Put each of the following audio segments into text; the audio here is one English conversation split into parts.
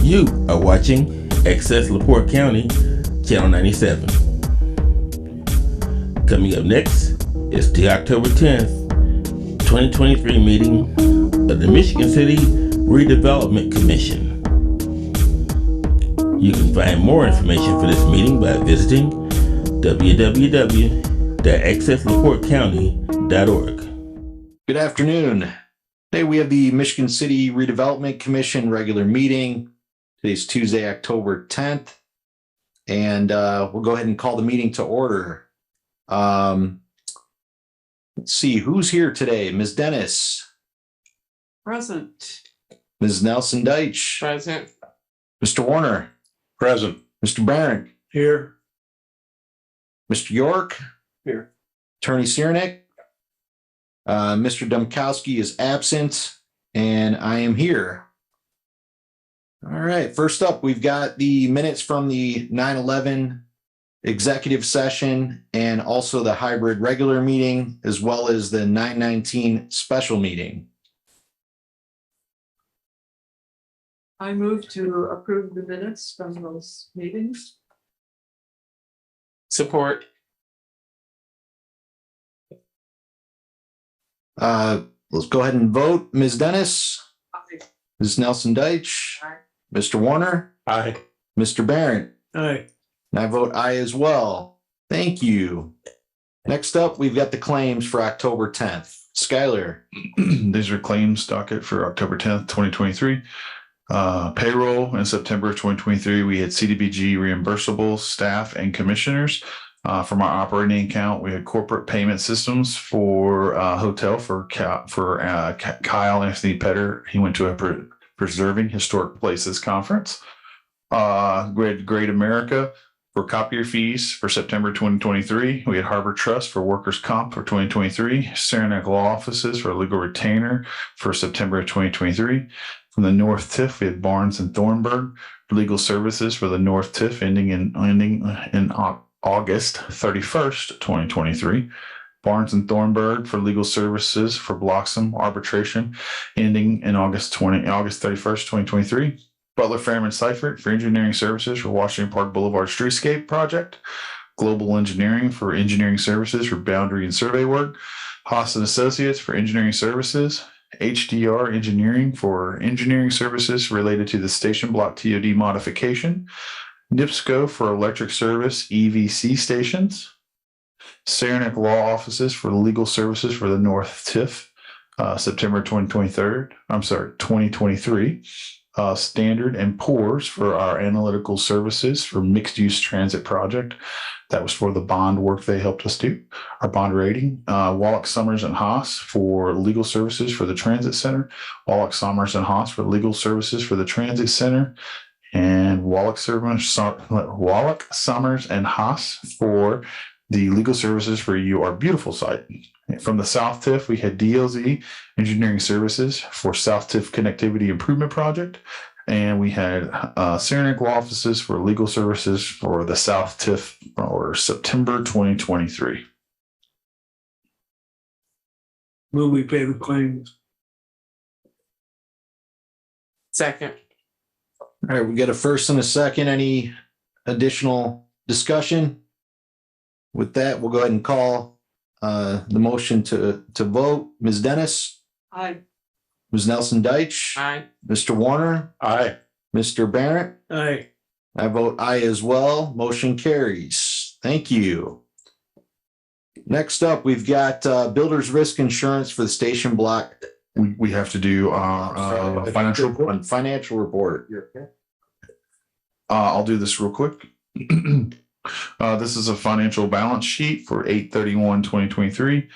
You are watching Access LaPorte County, Channel 97. Coming up next is the October 10th, 2023 meeting of the Michigan City Redevelopment Commission. You can find more information for this meeting by visiting www.accesslaportecounty.org. Good afternoon. Today we have the Michigan City Redevelopment Commission regular meeting. Today's Tuesday, October 10th. And we'll go ahead and call the meeting to order. Let's see, who's here today? Ms. Dennis. Present. Ms. Nelson Deitch. Present. Mr. Warner. Present. Mr. Barrett. Here. Mr. York. Here. Attorney Ciernik. Mr. Domkowski is absent, and I am here. All right, first up, we've got the minutes from the 9/11 executive session and also the hybrid regular meeting, as well as the 9/19 special meeting. I move to approve the minutes from those meetings. Support. Let's go ahead and vote. Ms. Dennis, Aye. Ms. Nelson Deitch, Aye. Mr. Warner, Aye. Mr. Barrett, Aye. and I vote aye as well. Thank you. Next up, we've got the claims for October 10th. Skylar. These are claims docket for October 10th, 2023. Payroll in September of 2023, we had CDBG reimbursables, staff, and commissioners. From our operating account, we had corporate payment systems for hotel for Kyle Anthony Petter. He went to a Preserving Historic Places conference. Great America for copier fees for September 2023. We had Harbor Trust for workers' comp for 2023. Saranac Law Offices for legal retainer for September of 2023. From the North TIF, we had Barnes and Thornburg for legal services for the North TIF ending in August 31st, 2023. Barnes and Thornburg for legal services for Bloxham arbitration ending in August 31st, 2023. Butler Fairman Seifert for engineering services for Washington Park Boulevard Streetscape project. Global Engineering for engineering services for boundary and survey work. Haas and Associates for engineering services. HDR Engineering for engineering services related to the station block TOD modification. NIPSCO for electric service EVC stations. Saranac Law Offices for legal services for the North TIF, September 2023. Standard and Poor's for our analytical services for mixed use transit project. That was for the bond work they helped us do. Our bond rating. Wallach Summers and Haas for legal services for the transit center. Wallach Summers and Haas for legal services for the transit center. And Wallach Summers and Haas for the legal services for Our Beautiful site. From the South TIF, we had DLZ Engineering Services for South TIF Connectivity Improvement Project. And we had Saranac Law Offices for legal services for the South TIF for September 2023. Move we pay the claims. Second. All right, we got a first and a second. Any additional discussion? With that, we'll go ahead and call the motion to vote. Ms. Dennis, Aye. Ms. Nelson Deitch, Aye. Mr. Warner, Aye. Mr. Barrett. Aye. I vote aye as well. Motion carries. Thank you. Next up, we've got builder's risk insurance for the station block. We have to do financial report. Financial report. I'll do this real quick. This is a financial balance sheet for 8/31/2023.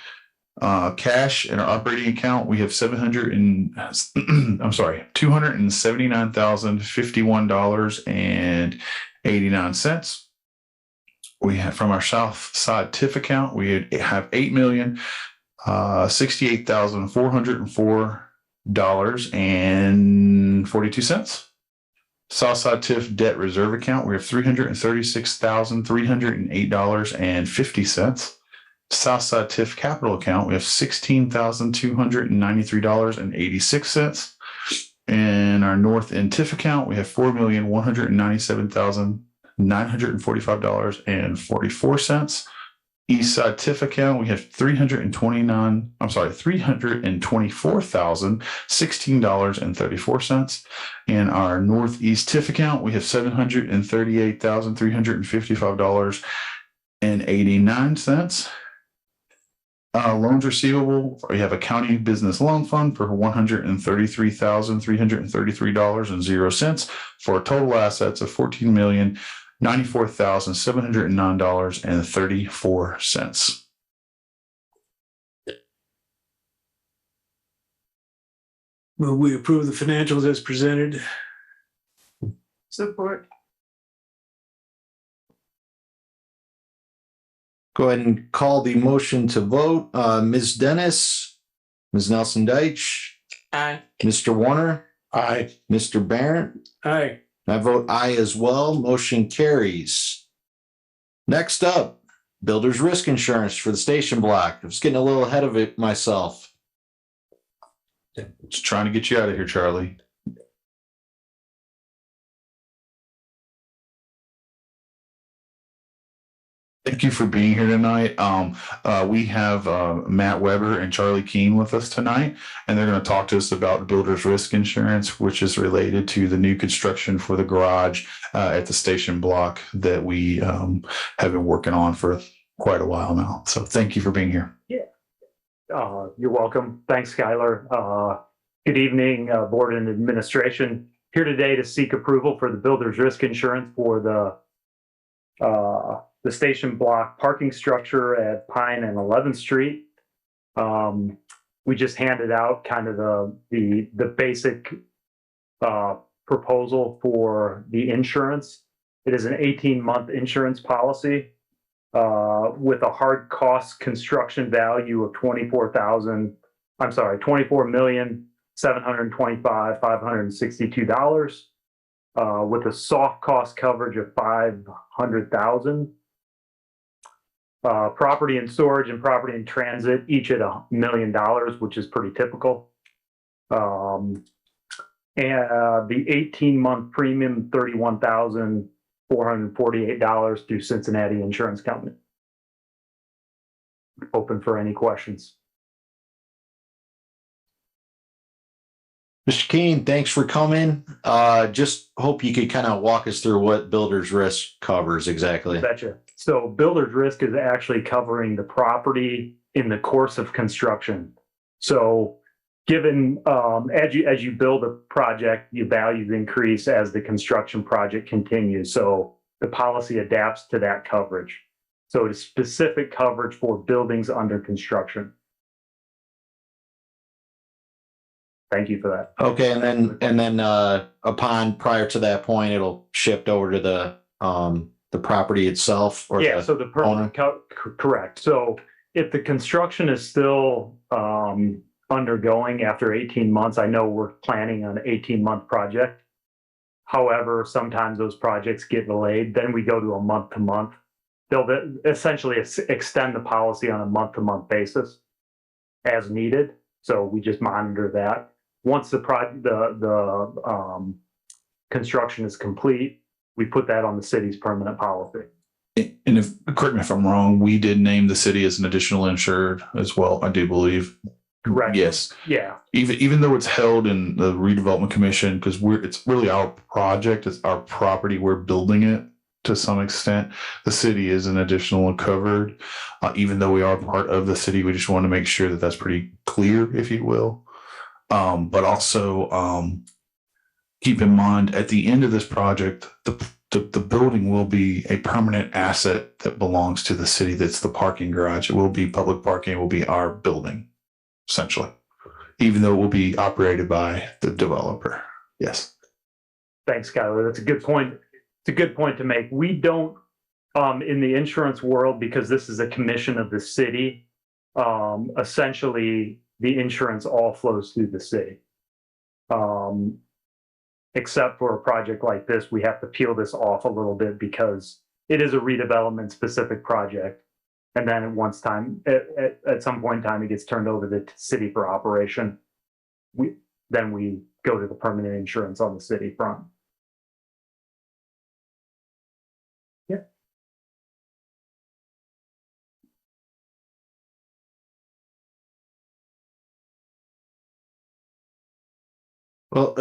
Cash in our operating account, we have $279,051.89. We have from our South Side TIF account, we have $8,068,404.42. Southside TIF debt reserve account, we have $336,308.50. Southside TIF capital account, we have $16,293.86. In our North End TIF account, we have $4,197,945.44. East Side TIF account, we have $324,016.34. In our Northeast TIF account, we have $738,355.89. Loans receivable, we have a county business loan fund for $133,333.00 for total assets of $14,094,709.34. Move we approve the financials as presented. Support. Go ahead and call the motion to vote. Ms. Dennis, Ms. Nelson Deitch, Aye. Mr. Warner, Aye. Mr. Barrett. Aye. I vote aye as well. Motion carries. Next up, builder's risk insurance for the station block. I was getting a little ahead of it myself. Just trying to get you out of here, Charlie. Thank you for being here tonight. We have Matt Weber and Charlie Keene with us tonight, and they're going to talk to us about builder's risk insurance, which is related to the new construction for the garage at the station block that we have been working on for quite a while now. So thank you for being here. You're welcome. Thanks, Skylar. Good evening, board and administration. Here today to seek approval for the builder's risk insurance for the station block parking structure at Pine and 11th Street. We just handed out kind of the basic proposal for the insurance. It is an 18-month insurance policy with a hard cost construction value of $24,725,562, with a soft cost coverage of $500,000. Property and storage and property in transit, each at $1 million, which is pretty typical. And the 18-month premium, $31,448 through Cincinnati Insurance Company. Open for any questions. Mr. Keene, thanks for coming. Just hope you could kind of walk us through what builder's risk covers exactly. Betcha. So builder's risk is actually covering the property in the course of construction. So given as you build a project, your values increase as the construction project continues. So the policy adapts to that coverage. So it is specific coverage for buildings under construction. Thank you for that. Okay, and then upon prior to that point, it'll shift over to the property itself, or Yeah, so the permanent correct. So if the construction is still undergoing after 18 months, I know we're planning an 18-month project. However, sometimes those projects get delayed. Then we go to a month-to-month. They'll essentially extend the policy on a month-to-month basis as needed. So we just monitor that. Once the construction is complete, we put that on the city's permanent policy. And correct me if I'm wrong, we did name the city as an additional insured as well, I do believe. Correct. Yes. Yeah. Even though it's held in the redevelopment commission, because it's really our project, it's our property, we're building it to some extent. The city is an additional covered. Even though we are part of the city, we just want to make sure that that's pretty clear, if you will. But also keep in mind at the end of this project, the building will be a permanent asset that belongs to the city. That's the parking garage. It will be public parking. It will be our building, essentially, even though it will be operated by the developer. Yes. Thanks, Skylar. That's a good point. It's a good point to make. We don't, in the insurance world, because this is a commission of the city, essentially the insurance all flows through the city. Except for a project like this, we have to peel this off a little bit because it is a redevelopment specific project. And then at some point in time, it gets turned over to the city for operation. We go to the permanent insurance on the city front. Well,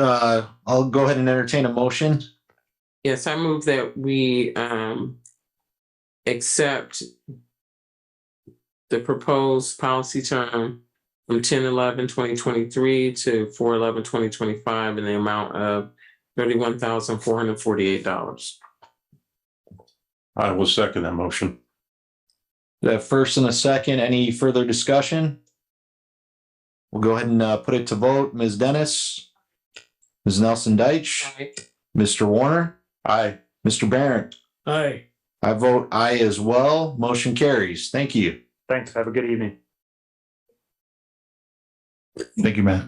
I'll go ahead and entertain a motion. Yes, I move that we accept the proposed policy term from 10/11/2023 to 4/11/2025 in the amount of $31,448. I will second that motion. The first and a second, any further discussion? We'll go ahead and put it to vote. Ms. Dennis, Ms. Nelson Deitch, Mr. Warner, Aye. Mr. Barrett. Aye. I vote aye as well. Motion carries. Thank you. Thanks. Have a good evening. Thank you, Matt.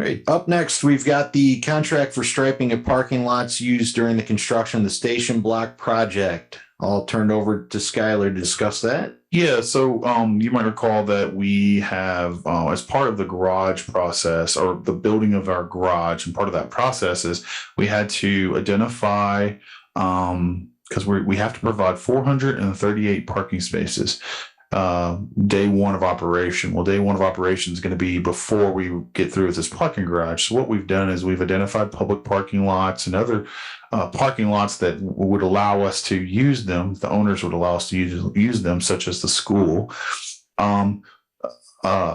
Great. Up next, we've got the contract for striping of parking lots used during the construction of the station block project. I'll turn it over to Skylar to discuss that. Yeah, so you might recall that we have, as part of the garage process or the building of our garage, and part of that process is we had to identify, because we have to provide 438 parking spaces day one of operation. Well, day one of operation is going to be before we get through with this parking garage. So what we've done is we've identified public parking lots and other parking lots that would allow us to use them. The owners would allow us to use them, such as the school.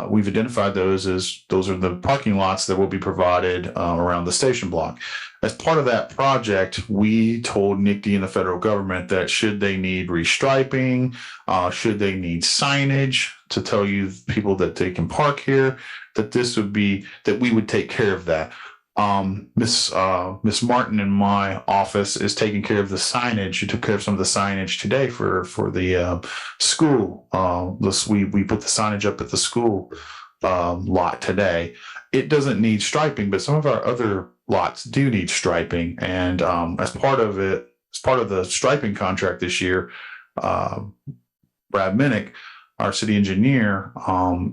We've identified those as those are the parking lots that will be provided around the station block. As part of that project, we told NICD and the federal government that should they need restriping, should they need signage to tell you people that they can park here, that we would take care of that. Miss Martin in my office is taking care of the signage. She took care of some of the signage today for the school. We put the signage up at the school lot today. It doesn't need striping, but some of our other lots do need striping. And as part of the striping contract this year, Brad Minnick, our city engineer,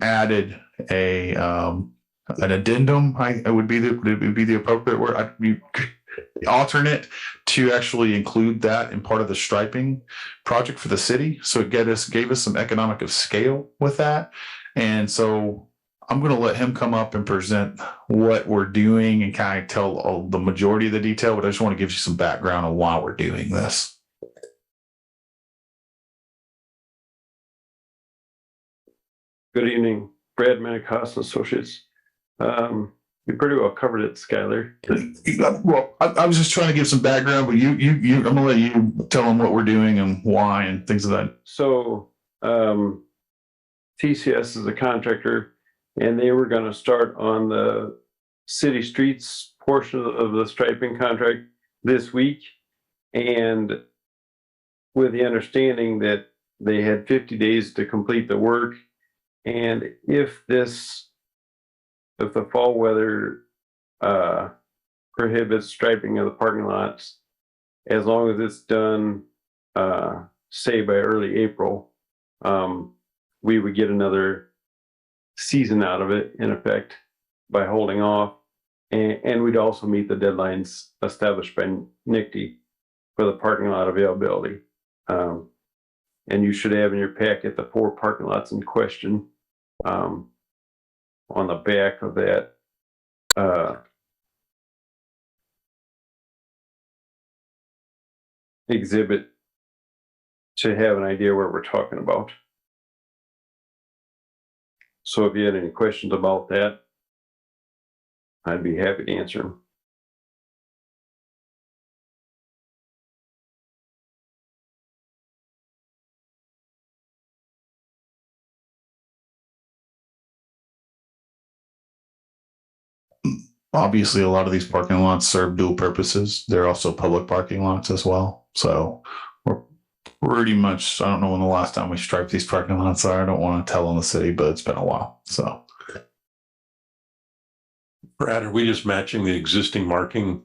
added an addendum. It would be the appropriate word. Alternate to actually include that in part of the striping project for the city. So it gave us some economic of scale with that. And so I'm going to let him come up and present what we're doing and kind of tell the majority of the detail, but I just want to give you some background on why we're doing this. Good evening, Brad Minnick, Haas and Associates. You pretty well covered it, Skylar. Well, I was just trying to give some background, but I'm going to let you tell them what we're doing and why and things of that. So, TCS is a contractor, and they were going to start on the city streets portion of the striping contract this week, and with the understanding that they had 50 days to complete the work, and if the fall weather prohibits striping of the parking lots, as long as it's done, say by early April, we would get another season out of it, in effect, by holding off. And we'd also meet the deadlines established by NICD for the parking lot availability. And you should have in your packet the 4 parking lots in question. On the back of that exhibit to have an idea what we're talking about. So if you had any questions about that, I'd be happy to answer them. Obviously, a lot of these parking lots serve dual purposes. They're also public parking lots as well. So we're pretty much, I don't know when the last time we striped these parking lots are. I don't want to tell on the city, but it's been a while. So, Brad, are we just matching the existing marking?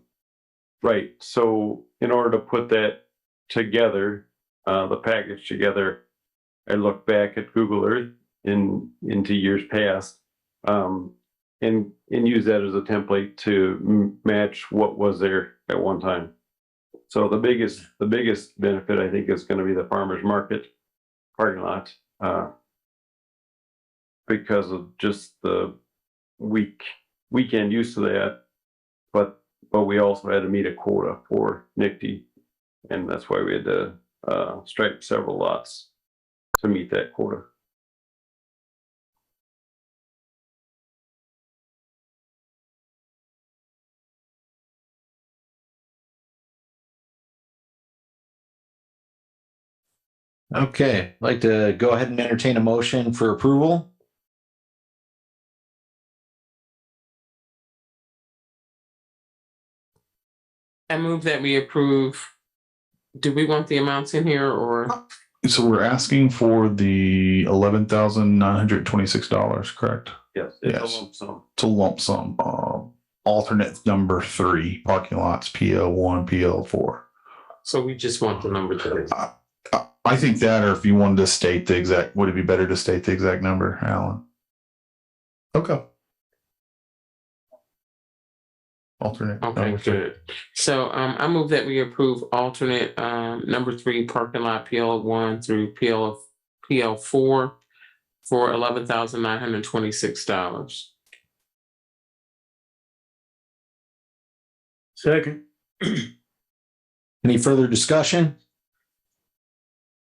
Right. So in order to put that together, the package together. I looked back at Google Earth into years past, and use that as a template to match what was there at one time. So the biggest benefit, I think, is going to be the farmers market parking lot, because of just the weekend use of that. But we also had to meet a quota for NICD, and that's why we had to stripe several lots to meet that quota. Okay, I'd like to go ahead and entertain a motion for approval. I move that we approve. Do we want the amounts in here or? So we're asking for the $11,926, correct? Yes, it's Yes. a lump sum. It's a lump sum. Alternate number 3 parking lots, PL1, PL4. So we just want the number to. I think that, or if you wanted to state the exact, would it be better to state the exact number, Alan? Okay. Alternate. Okay, number 3. good. So I move that we approve alternate number 3 parking lot PL1 through PL4 for $11,926. Second. Any further discussion?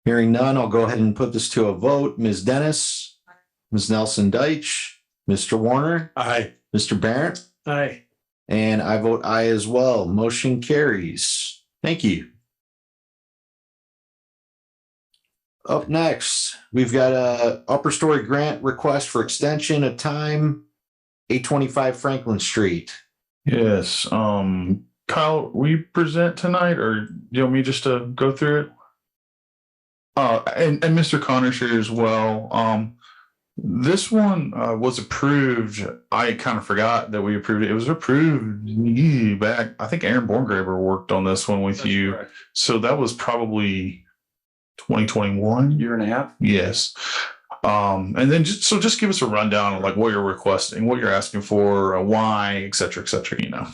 Hearing none, I'll go ahead and put this to a vote. Ms. Dennis, Ms. Nelson Deitch, Mr. Warner, Aye. Mr. Barrett, Aye. and I vote aye as well. Motion carries. Thank you. Up next, we've got a upper story grant request for extension of time, 825 Franklin Street. Yes. Kyle, we present tonight, or do you want me just to go through it? And Mr. Connor's here as well. This one was approved. I kind of forgot that we approved it. It was approved back. I think Aaron Borngraber worked on this one with you. Correct. So that was probably 2021. Year and a half. Yes. And then just give us a rundown of like what you're requesting, what you're asking for, why, et cetera, you know.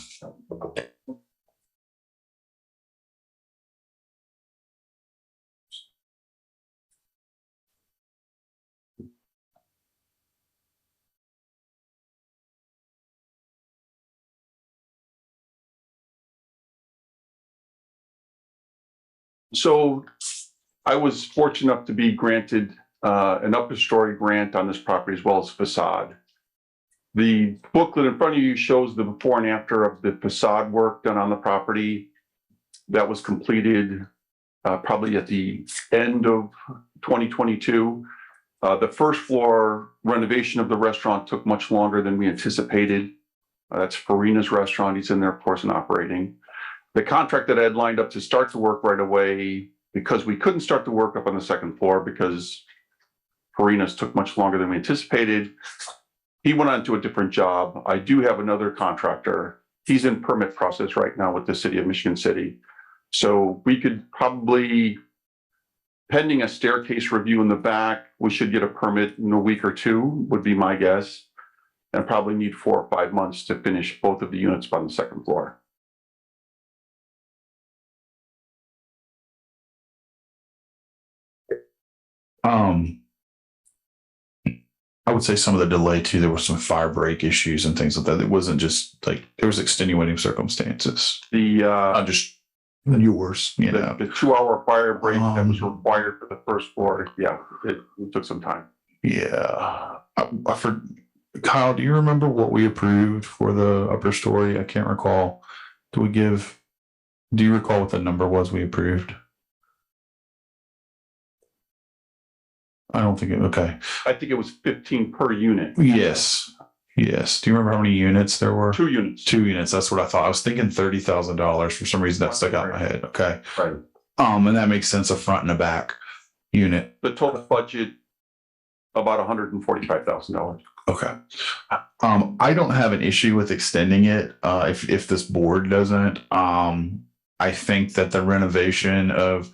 So I was fortunate enough to be granted an upper story grant on this property as well as facade. The booklet in front of you shows the before and after of the facade work done on the property. That was completed probably at the end of 2022. The first floor renovation of the restaurant took much longer than we anticipated. That's Farina's restaurant. He's in there, of course, and operating. The contract that I had lined up to start the work right away, because we couldn't start the work up on the second floor because Farina's took much longer than we anticipated. He went on to a different job. I do have another contractor. He's in permit process right now with the city of Michigan City. So we could probably, pending a staircase review in the back, we should get a permit in a week or two, would be my guess. And probably need 4 or 5 months to finish both of the units on the second floor. I would say some of the delay too, there were some fire break issues and things like that. It wasn't just like, there was extenuating circumstances. The Just yours, you know. the 2-hour fire break that was required for the first floor, yeah, it took some time. Yeah. Kyle, do you remember what we approved for the upper story? I can't recall. Do you recall what the number was we approved? I don't think okay. I think it was 15 per unit. Yes. Do you remember how many units there were? 2 units. 2 units. That's what I thought. I was thinking $30,000 for some reason that stuck out in my head. Okay. Right. And that makes sense, a front and a back unit. The total budget, about $145,000. Okay. I don't have an issue with extending it. If this board doesn't, I think that the renovation of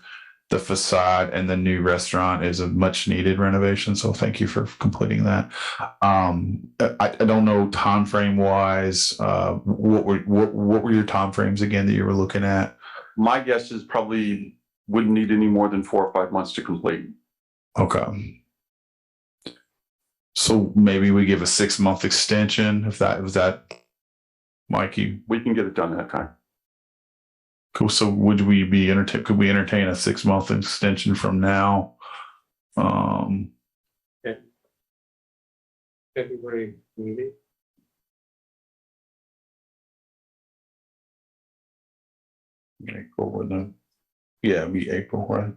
the facade and the new restaurant is a much needed renovation. So thank you for completing that. I don't know time frame wise. What were your time frames again that you were looking at? My guess is probably wouldn't need any more than 4 or 5 months to complete. Okay. So maybe we give a 6-month extension if that, Mikey. We can get it done in that time. Cool. So would we be could we entertain a 6-month extension from now? February meeting. April with them. Yeah, it'd be April, right?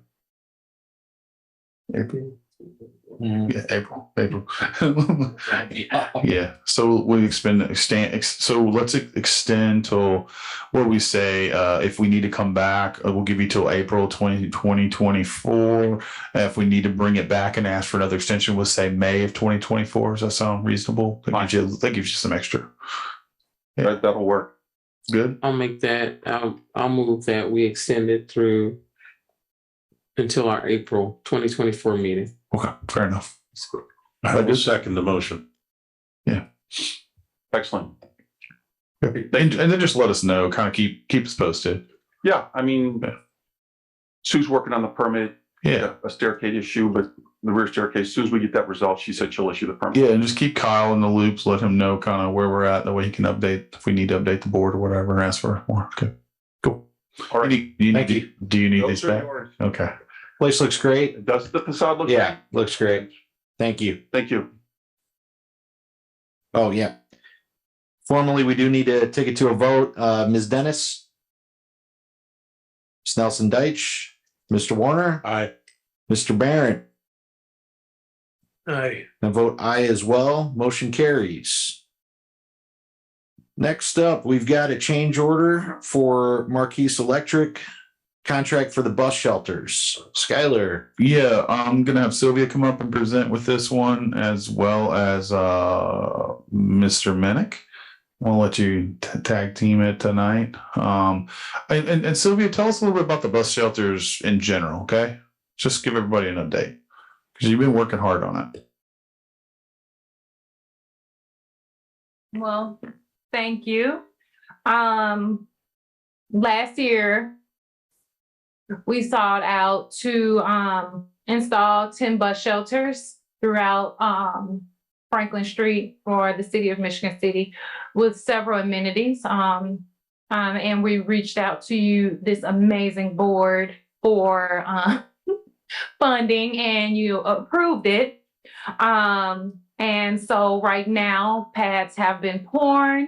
April. Yeah, April. Yeah. So we extend. So let's extend till what we say. If we need to come back, we'll give you till April 2024. If we need to bring it back and ask for another extension, we'll say May of 2024. Does that sound reasonable? That gives you some extra. Yeah. That'll work. Good. I'll make that, I'll move that we extend it through until our April 2024 meeting. Okay, fair enough. I do second the motion. Yeah. Excellent. And then just let us know, kind of keep us posted. Yeah, I mean, Yeah. Sue's working on the permit. Yeah. A staircase issue, but the rear staircase, as soon as we get that resolved, she said she'll issue the permit. Yeah, and just keep Kyle in the loops, let him know kind of where we're at. That way he can update if we need to update the board or whatever and ask for more. Okay. Cool. All right. Thank you. Do you need Those this are back? yours. Okay. Place looks great. Does the facade look? Yeah, looks great. Thank you. Thank you. Oh, yeah. Formally, we do need to take it to a vote. Ms. Dennis? Ms. Nelson Deitch? Mr. Warner? Aye. Mr. Barron? Aye. I vote aye as well. Motion carries. Next up, we've got a change order for Marquise Electric contract for the bus shelters. Skylar. Yeah, I'm gonna have Sylvia come up and present with this one as well as Mr. Minnick. I'll let you tag team it tonight. And Sylvia, tell us a little bit about the bus shelters in general, okay? Just give everybody an update because you've been working hard on it. Well, thank you. Last year, we sought out to install 10 bus shelters throughout Franklin Street for the city of Michigan City with several amenities. And we reached out to you, this amazing board, for funding, and you approved it. And so right now, pads have been poured,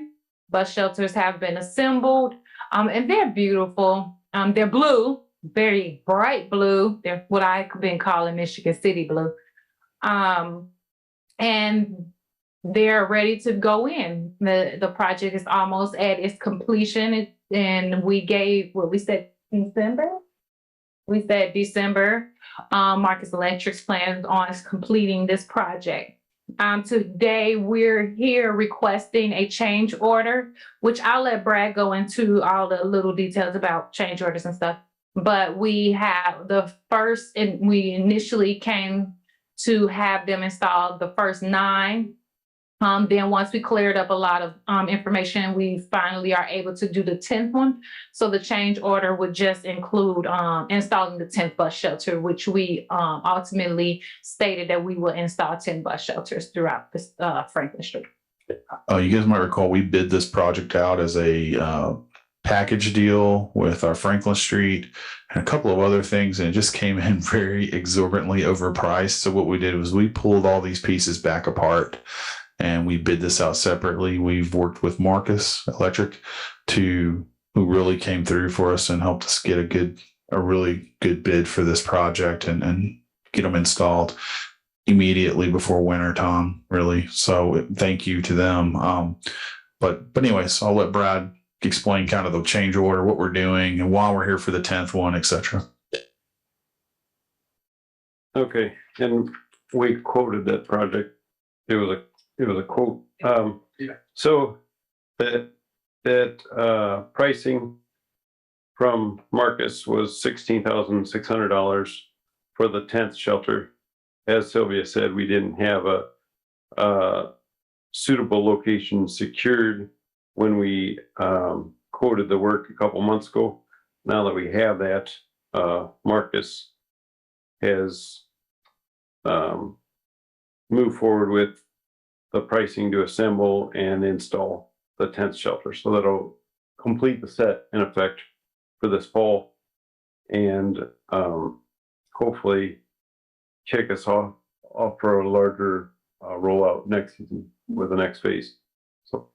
bus shelters have been assembled, and they're beautiful. They're blue, very bright blue. They're what I've been calling Michigan City blue. And they're ready to go in. The project is almost at its completion, and we gave what we said December. We said December. Marcus Electric's plans on completing this project. Today we're here requesting a change order, which I'll let Brad go into all the little details about change orders and stuff. But we have the first, and we initially came to have them installed the first 9. Then once we cleared up a lot of information, we finally are able to do the 10th one. So the change order would just include installing the 10th bus shelter, which we ultimately stated that we will install 10 bus shelters throughout Franklin Street. You guys might recall we bid this project out as a package deal with our Franklin Street and a couple of other things, and it just came in very exorbitantly overpriced. So what we did was we pulled all these pieces back apart and we bid this out separately. We've worked with Marcus Electric who really came through for us and helped us get a really good bid for this project and get them installed immediately before winter time, really. So thank you to them. But anyways, I'll let Brad explain kind of the change order, what we're doing and why we're here for the 10th one, etc. Okay, and we quoted that project. It was a quote. So that pricing from Marcus was $16,600 for the 10th shelter. As Sylvia said, we didn't have a suitable location secured when we quoted the work a couple months ago. Now that we have that, Marcus has moved forward with the pricing to assemble and install the 10th shelter. So that'll complete the set in effect for this fall and hopefully kick us off for a larger rollout next season with the next phase. So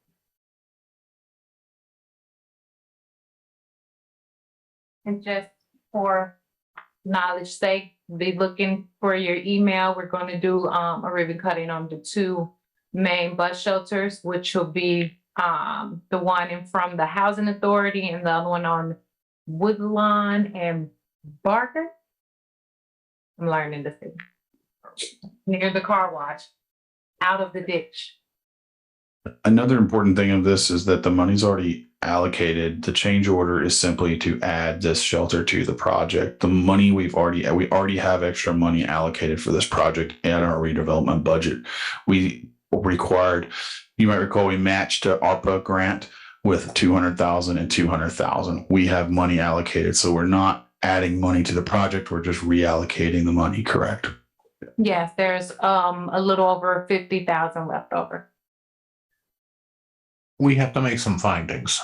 And just for knowledge sake, be looking for your email. We're going to do a ribbon cutting on the 2 main bus shelters, which will be the one in from the Housing Authority and the other one on Woodlawn and Barker. I'm learning this thing. Near the car wash, out of the ditch. Another important thing of this is that the money's already allocated. The change order is simply to add this shelter to the project. The money we already have extra money allocated for this project in our redevelopment budget. We required, you might recall, we matched a ARPA grant with 200,000 and 200,000. We have money allocated, so we're not adding money to the project. We're just reallocating the money, correct? Yes, there's a little over 50,000 left over. We have to make some findings.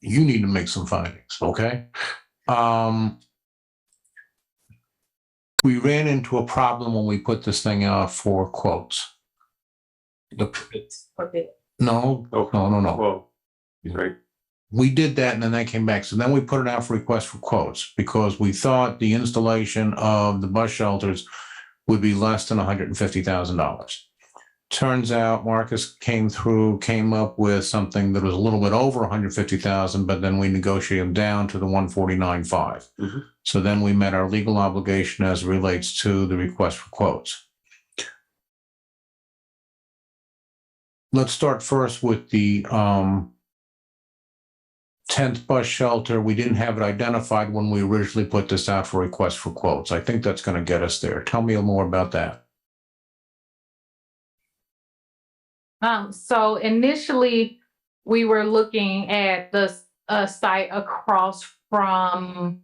You need to make some findings, okay? We ran into a problem when we put this thing out for quotes. No. well, right. We did that and then that came back. So then we put it out for requests for quotes because we thought the installation of the bus shelters would be less than $150,000. Turns out Marcus came up with something that was a little bit over 150,000, but then we negotiated them down to the 149.5. Mm-hmm. So then we met our legal obligation as it relates to the request for quotes. Let's start first with the 10th bus shelter. We didn't have it identified when we originally put this out for request for quotes. I think that's going to get us there. Tell me more about that. So initially, we were looking at the site across from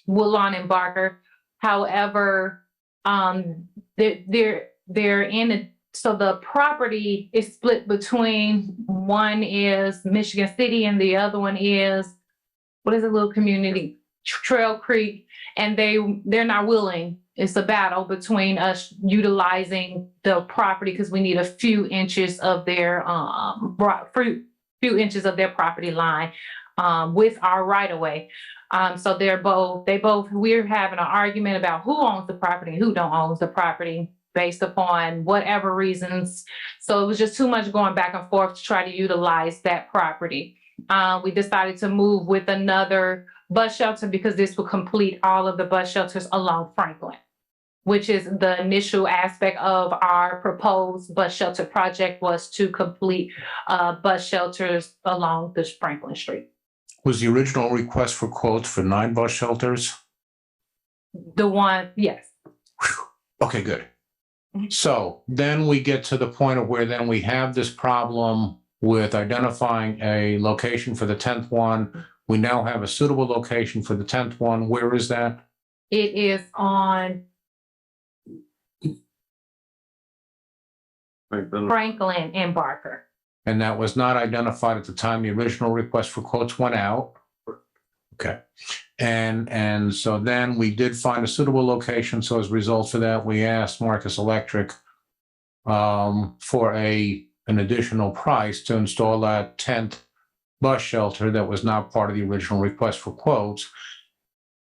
Woodlawn and Barker. However, they're in a, so the property is split between, one is Michigan City and the other one is, what is a little community? Trail Creek, and they're not willing. It's a battle between us utilizing the property because we need a few inches of their few inches of their property line with our right of way. So we're having an argument about who owns the property and who don't own the property based upon whatever reasons. So it was just too much going back and forth to try to utilize that property. We decided to move with another bus shelter because this will complete all of the bus shelters along Franklin, which is the initial aspect of our proposed bus shelter project, was to complete bus shelters along the Franklin Street. Was the original request for quotes for 9 bus shelters? The one, yes. Okay, good. So then we get to the point of where then we have this problem with identifying a location for the 10th one. We now have a suitable location for the 10th one. Where is that? It is on Franklin and Barker. And that was not identified at the time the original request for quotes went out. Okay. And so then we did find a suitable location. So as a result of that, we asked Marcus Electric for an additional price to install that 10th bus shelter that was not part of the original request for quotes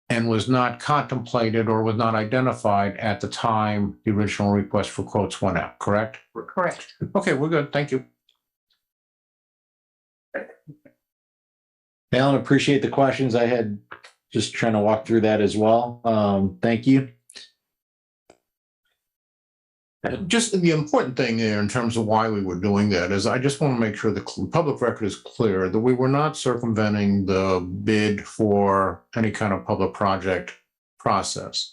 and was not contemplated or was not identified at the time the original request for quotes went out, correct? Correct. Okay, we're good. Thank you. Alan, appreciate the questions. I had just trying to walk through that as well. Thank you. Just the important thing there in terms of why we were doing that is I just want to make sure the public record is clear that we were not circumventing the bid for any kind of public project process.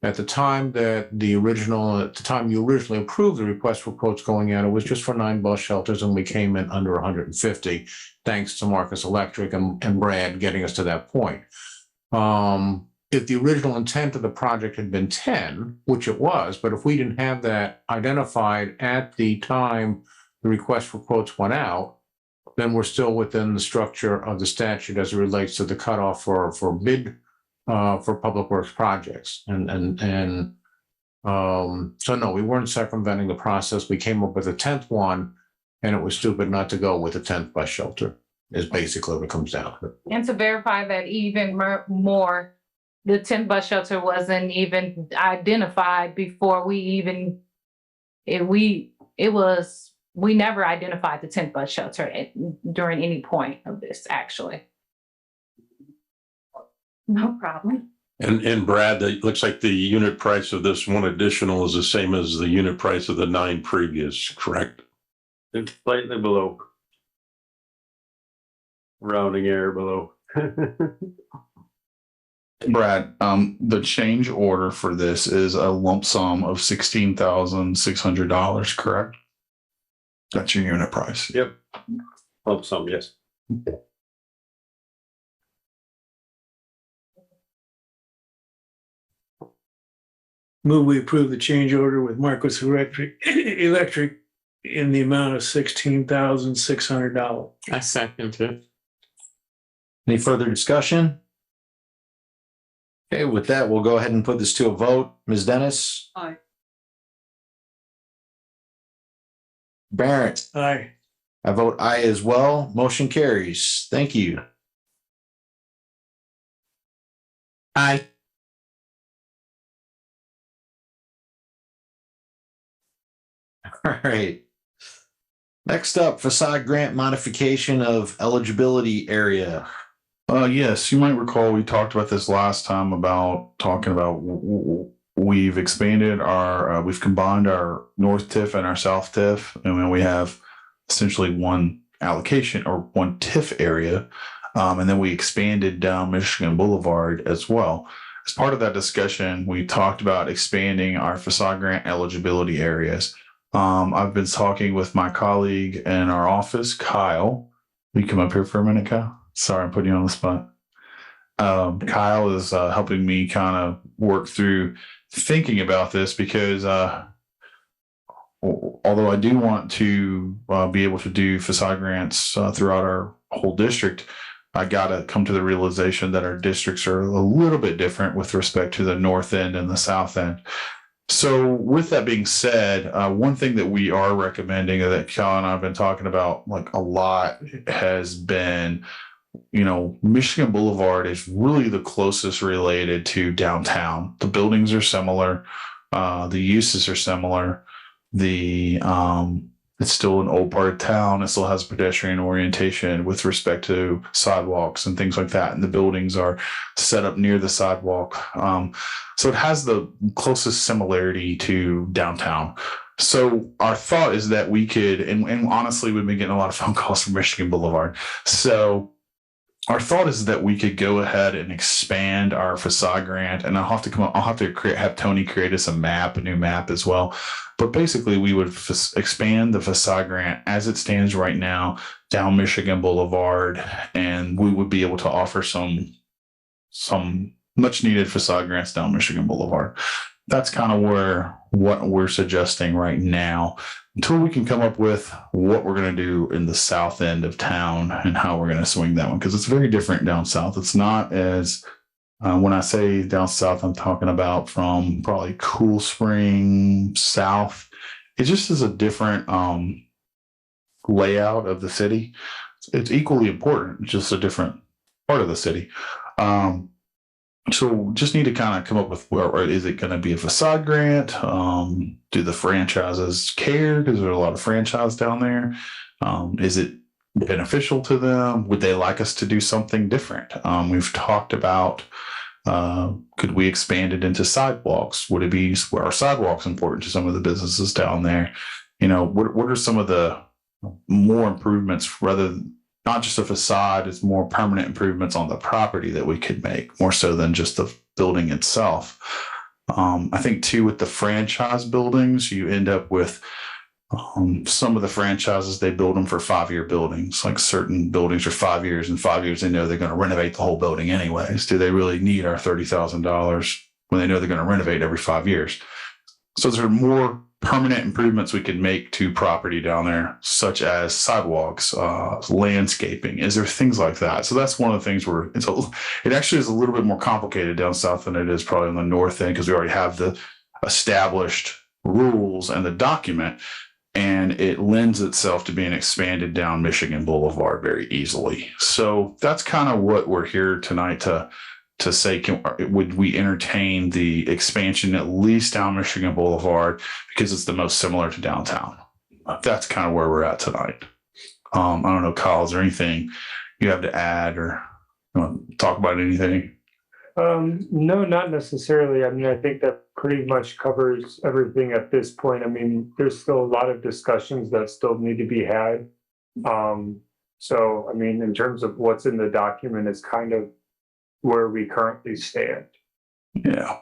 At the time you originally approved the request for quotes going out, it was just for 9 bus shelters and we came in under 150, thanks to Marcus Electric and Brad getting us to that point. If the original intent of the project had been 10, which it was, but if we didn't have that identified at the time the request for quotes went out, then we're still within the structure of the statute as it relates to the cutoff for bid for public works projects. So no, we weren't circumventing the process. We came up with a 10th one, and it was stupid not to go with a 10th bus shelter, is basically what it comes down to. And to verify that even more, the 10th bus shelter wasn't even identified before we never identified the 10th bus shelter during any point of this, actually. No problem. And Brad, it looks like the unit price of this one additional is the same as the unit price of the 9 previous, correct? It's slightly below. Rounding error below. Brad, the change order for this is a lump sum of $16,600, correct? That's your unit price. Yep. Lump sum, yes. Move we approve the change order with Marcus Electric in the amount of $16,600. I second it. Any further discussion? Okay, with that, we'll go ahead and put this to a vote. Ms. Dennis? Aye. Barrett? Aye. I vote aye as well. Motion carries. Thank you. Aye. All right. Next up, facade grant modification of eligibility area. Yes, you might recall we talked about this last time about we've expanded we've combined our north TIF and our south TIF, and then we have essentially one allocation or one TIF area, and then we expanded down Michigan Boulevard as well. As part of that discussion, we talked about expanding our facade grant eligibility areas. I've been talking with my colleague in our office, Kyle. Will you come up here for a minute, Kyle? Sorry, I'm putting you on the spot. Kyle is helping me kind of work through thinking about this because although I do want to be able to do facade grants throughout our whole district, I got to come to the realization that our districts are a little bit different with respect to the north end and the south end. So with that being said, one thing that we are recommending that Kyle and I have been talking about like a lot has been, Michigan Boulevard is really the closest related to downtown. The buildings are similar. The uses are similar. It's still an old part of town. It still has pedestrian orientation with respect to sidewalks and things like that. And the buildings are set up near the sidewalk. So it has the closest similarity to downtown. So our thought is that we could, and honestly, we've been getting a lot of phone calls from Michigan Boulevard. So our thought is that we could go ahead and expand our facade grant, and I'll have to have Tony create us a new map as well. But basically, we would expand the facade grant as it stands right now down Michigan Boulevard, and we would be able to offer some much needed facade grants down Michigan Boulevard. That's kind of what we're suggesting right now, until we can come up with what we're going to do in the south end of town and how we're going to swing that one, because it's very different down south. It's not as when I say down south, I'm talking about from probably Cool Spring south. It just is a different layout of the city. It's equally important, just a different part of the city. So just need to kind of come up with, where is it going to be a facade grant? Do the franchises care? Because there's a lot of franchise down there. Is it beneficial to them? Would they like us to do something different? We've talked about Could we expand it into sidewalks? Would it be, are sidewalks important to some of the businesses down there? You know, what are some of the more improvements rather than not just a facade, it's more permanent improvements on the property that we could make more so than just the building itself. I think too, with the franchise buildings, you end up with some of the franchises, they build them for 5-year buildings, like certain buildings are 5 years. In 5 years, they know they're going to renovate the whole building anyways. Do they really need our $30,000 when they know they're going to renovate every 5 years? So there are more permanent improvements we could make to property down there, such as sidewalks, landscaping. Is there things like that? So that's one of the things where it actually is a little bit more complicated down south than it is probably on the north end, because we already have the established rules and the document, and it lends itself to being expanded down Michigan Boulevard very easily. So that's kind of what we're here tonight to say, would we entertain the expansion at least down Michigan Boulevard because it's the most similar to downtown? That's kind of where we're at tonight. I don't know, Kyle, is there anything you have to add or talk about anything? No, not necessarily. I mean, I think that pretty much covers everything at this point. I mean, there's still a lot of discussions that still need to be had. So, I mean, in terms of what's in the document, it's kind of where we currently stand. Yeah.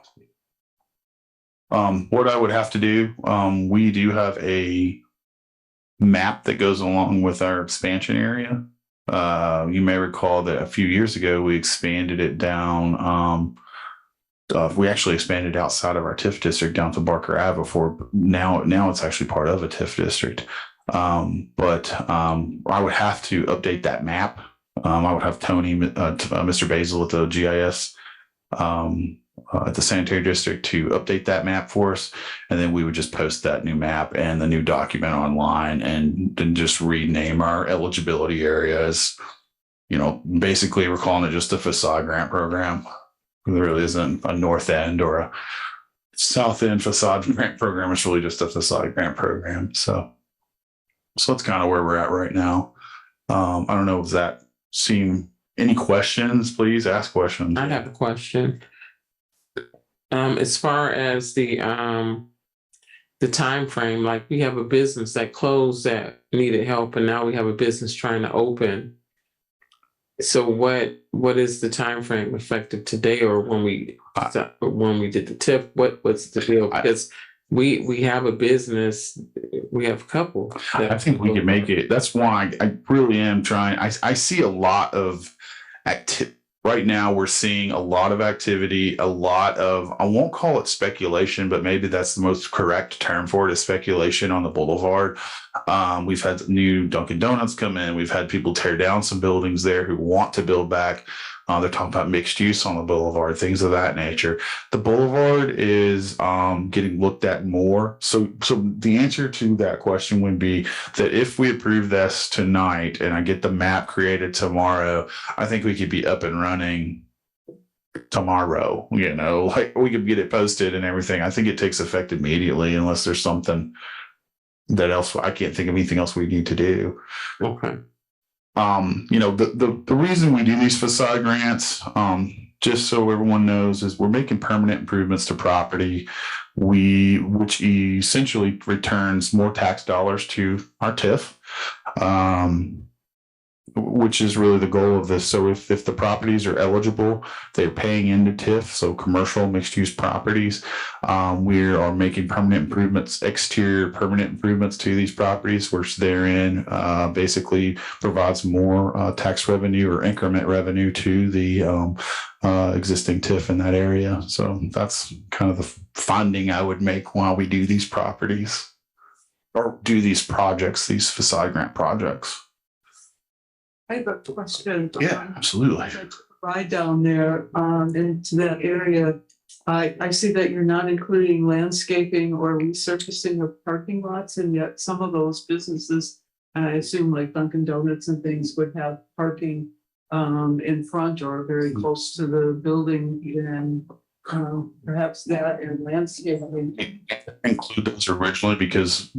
What I would have to do, we do have a map that goes along with our expansion area. You may recall that a few years ago, we expanded it down. We actually expanded outside of our TIF district down to Barker Ave before. Now it's actually part of a TIF district. But I would have to update that map. I would have Tony, Mr. Basil at the GIS at the sanitary district to update that map for us. And then we would just post that new map and the new document online and then just rename our eligibility areas. You know, basically we're calling it just a facade grant program. There really isn't a north end or a south end facade grant program. It's really just a facade grant program. So that's kind of where we're at right now. I don't know if that seem any questions, please ask questions. I have a question. As far as the time frame, like we have a business that closed that needed help, and now we have a business trying to open. So what is the time frame, effective today or when we did the tip? What's the deal? Because we have a business, we have a couple. I think we can make it. That's why I really am trying. I see a lot of activity. Right now, we're seeing a lot of activity, a lot of, I won't call it speculation, but maybe that's the most correct term for it, is speculation on the boulevard. We've had new Dunkin' Donuts come in. We've had people tear down some buildings there who want to build back. They're talking about mixed use on the boulevard, things of that nature. The boulevard is getting looked at more. So the answer to that question would be that if we approve this tonight and I get the map created tomorrow, I think we could be up and running tomorrow. You know, like we could get it posted and everything. I think it takes effect immediately unless there's something that else. I can't think of anything else we need to do. Okay. You know, the reason we do these facade grants, just so everyone knows, is we're making permanent improvements to property, which essentially returns more tax dollars to our TIF, which is really the goal of this. So if the properties are eligible, they're paying into TIF, so commercial mixed use properties. We are making permanent improvements, exterior permanent improvements to these properties, which therein basically provides more tax revenue or increment revenue to the existing TIF in that area. So that's kind of the finding I would make while we do these properties or do these projects, these facade grant projects. I have a question. Yeah, absolutely. Ride down there into that area. I see that you're not including landscaping or resurfacing of parking lots, and yet some of those businesses, I assume like Dunkin' Donuts and things, would have parking in front or very close to the building, and perhaps that and landscaping. Include those originally because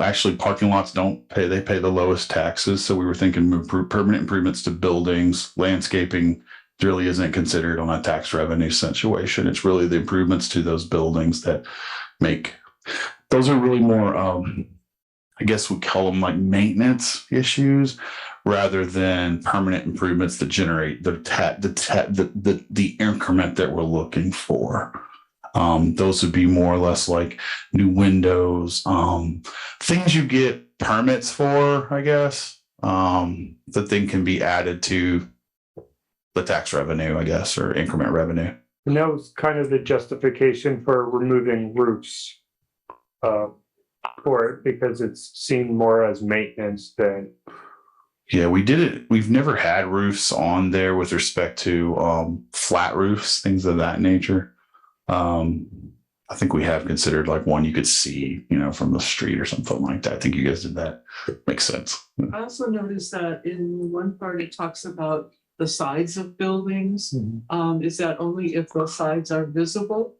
actually parking lots don't pay, they pay the lowest taxes. So we were thinking permanent improvements to buildings, landscaping, really isn't considered on a tax revenue situation. It's really the improvements to those buildings that make, those are really more, I guess we call them like maintenance issues rather than permanent improvements that generate the increment that we're looking for. Those would be more or less like new windows, things you get permits for, I guess, that then can be added to the tax revenue, I guess, or increment revenue. And that was kind of the justification for removing roofs for it, because it's seen more as maintenance than. Yeah, we did it. We've never had roofs on there with respect to flat roofs, things of that nature. I think we have considered like one you could see, from the street or something like that. I think you guys did that. Makes sense. I also noticed that in one part it talks about the sides of buildings. Is that only if the sides are visible?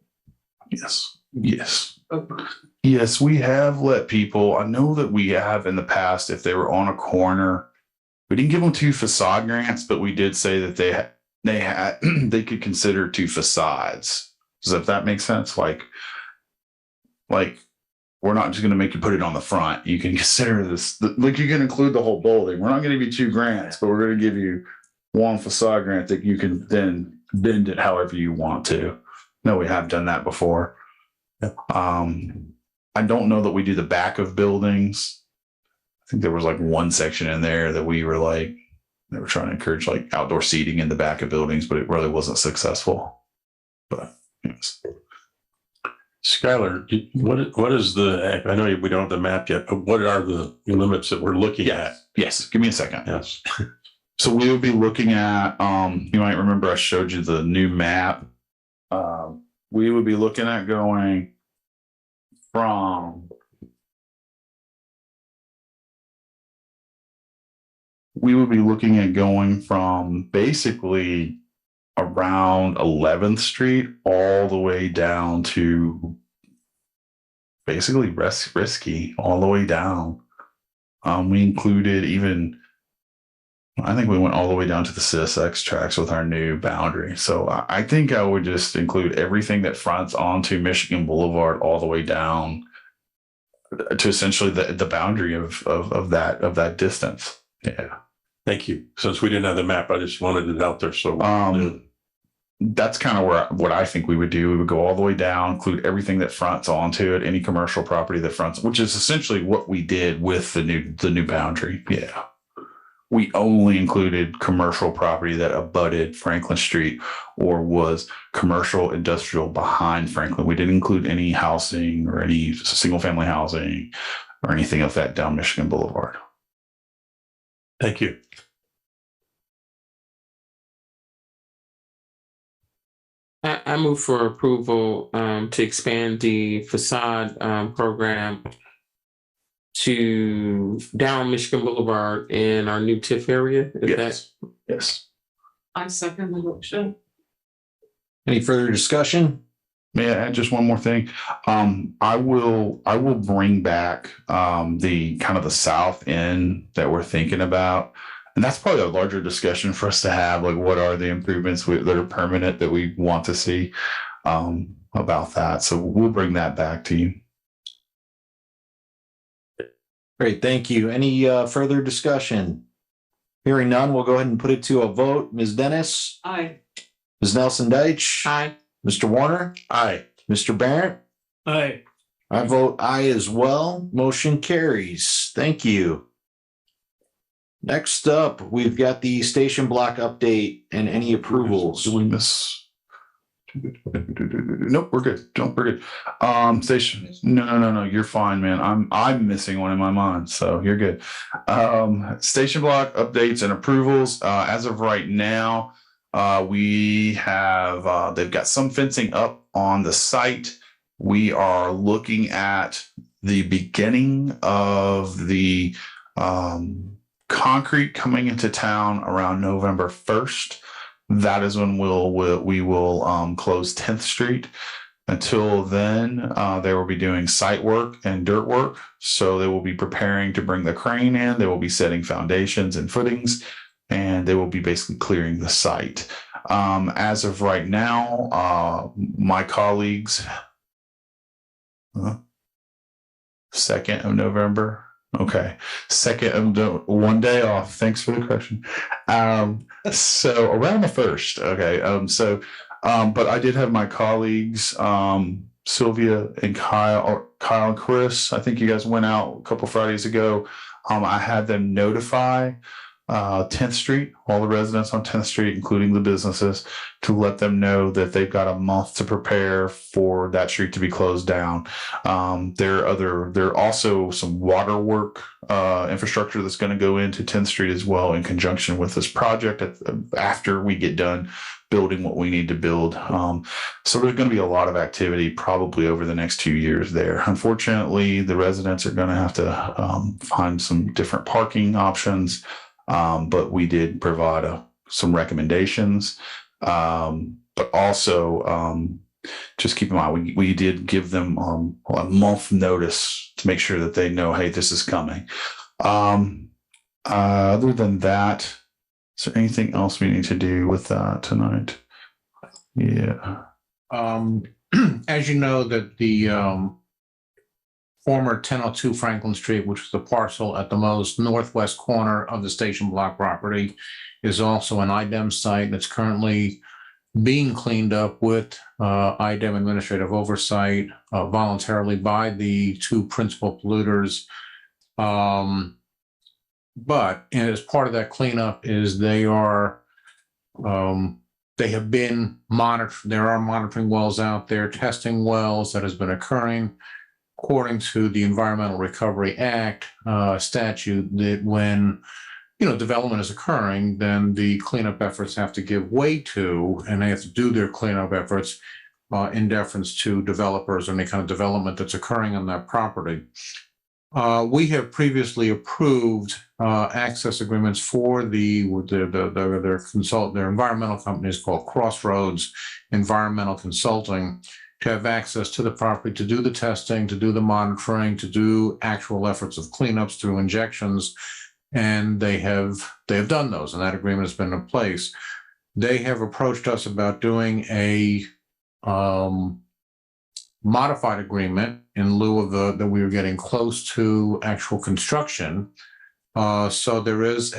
Yes. Yes. Okay. Yes, we have let people, I know that we have in the past, if they were on a corner, we didn't give them 2 facade grants, but we did say that they could consider 2 facades. Does that make sense? Like we're not just going to make you put it on the front. You can consider this, like you can include the whole building. We're not going to give you 2 grants, but we're going to give you 1 facade grant that you can then bend it however you want to. No, we have done that before. I don't know that we do the back of buildings. I think there was like one section in there that we were like, they were trying to encourage like outdoor seating in the back of buildings, but it really wasn't successful. But yes. Skylar, what is the, I know we don't have the map yet, but what are the limits that we're looking at? Yes. Give me a second. Yes. So we would be looking at, you might remember I showed you the new map. We would be looking at going from basically around 11th Street all the way down to basically Risky all the way down. We included even, I think we went all the way down to the CSX tracks with our new boundary. So I think I would just include everything that fronts onto Michigan Boulevard all the way down to essentially the boundary of that distance. Yeah. Thank you. Since we didn't have the map, I just wanted it out there. So that's kind of what I think we would do. We would go all the way down, include everything that fronts onto it, any commercial property that fronts, which is essentially what we did with the new boundary. Yeah. We only included commercial property that abutted Franklin Street or was commercial industrial behind Franklin. We didn't include any housing or any single family housing or anything of that down Michigan Boulevard. Thank you. I move for approval to expand the facade program to down Michigan Boulevard in our new TIF area. Yes. I second the motion. Any further discussion? May I add just one more thing? I will bring back the kind of the south end that we're thinking about. And that's probably a larger discussion for us to have. Like, what are the improvements that are permanent that we want to see about that? So we'll bring that back to you. Great, thank you. Any further discussion? Hearing none, we'll go ahead and put it to a vote. Ms. Dennis? Aye. Ms. Nelson Deitch? Aye. Mr. Warner? Aye. Mr. Barrett? Aye. I vote aye as well. Motion carries. Thank you. Next up, we've got the station block update and any approvals. Do we miss? Nope, we're good. We're good. Station. No. You're fine, man. I'm missing one in my mind, so you're good. Station block updates and approvals. As of right now, we have they've got some fencing up on the site. We are looking at the beginning of the concrete coming into town around November 1st. That is when we will close 10th Street. Until then, they will be doing site work and dirt work. So they will be preparing to bring the crane in. They will be setting foundations and footings, and they will be basically clearing the site. As of right now, my colleagues, 2nd of November. Okay. 2nd of one day off. Thanks for the question. So around the 1st. Okay. But I did have my colleagues, Sylvia and Kyle and Chris. I think you guys went out a couple Fridays ago. I had them notify 10th Street, all the residents on 10th Street, including the businesses, to let them know that they've got a month to prepare for that street to be closed down. There are also some water work infrastructure that's going to go into 10th Street as well in conjunction with this project after we get done building what we need to build. So there's going to be a lot of activity probably over the next 2 years there. Unfortunately, the residents are going to have to find some different parking options. But we did provide some recommendations. But also, just keep in mind, we did give them a month notice to make sure that they know, hey, this is coming. Other than that, is there anything else we need to do with that tonight? Yeah. As you know, that the former 1002 Franklin Street, which was the parcel at the most northwest corner of the station block property, is also an IDEM site that's currently being cleaned up with IDEM administrative oversight voluntarily by the two principal polluters. But as part of that cleanup is they have been monitored. There are monitoring wells out there, testing wells that has been occurring. According to the Environmental Recovery Act statute, that when development is occurring, then the cleanup efforts have to give way to, and they have to do their cleanup efforts in deference to developers or any kind of development that's occurring on that property. We have previously approved access agreements for their environmental company is called Crossroads Environmental Consulting, to have access to the property, to do the testing, to do the monitoring, to do actual efforts of cleanups through injections. And they have done those, and that agreement has been in place. They have approached us about doing a modified agreement in lieu of that we were getting close to actual construction. So there is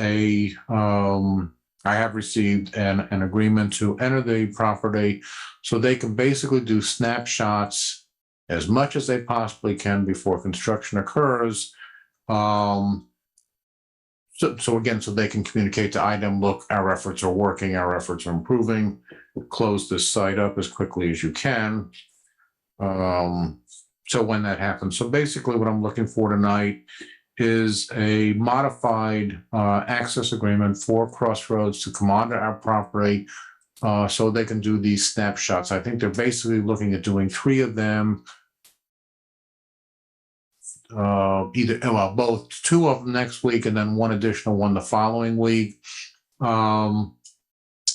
I have received an agreement to enter the property so they can basically do snapshots as much as they possibly can before construction occurs. So again, so they can communicate to IDEM, look, our efforts are working, our efforts are improving, close this site up as quickly as you can. So when that happens, so basically what I'm looking for tonight is a modified access agreement for Crossroads to come onto our property so they can do these snapshots. I think they're basically looking at doing 3 of them, both 2 of them next week and then 1 additional one the following week. And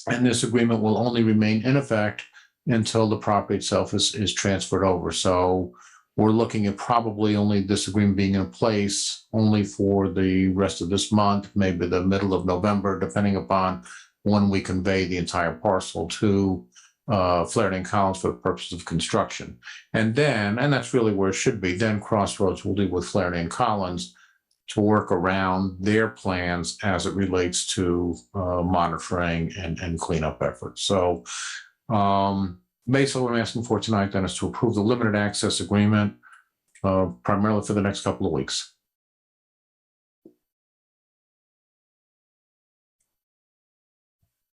this agreement will only remain in effect until the property itself is transferred over. So we're looking at probably only this agreement being in place only for the rest of this month, maybe the middle of November, depending upon when we convey the entire parcel to Flaherty and Collins for the purpose of construction. And that's really where it should be. Then Crossroads will deal with Flaherty and Collins to work around their plans as it relates to monitoring and cleanup efforts. So basically what I'm asking for tonight then is to approve the limited access agreement primarily for the next couple of weeks.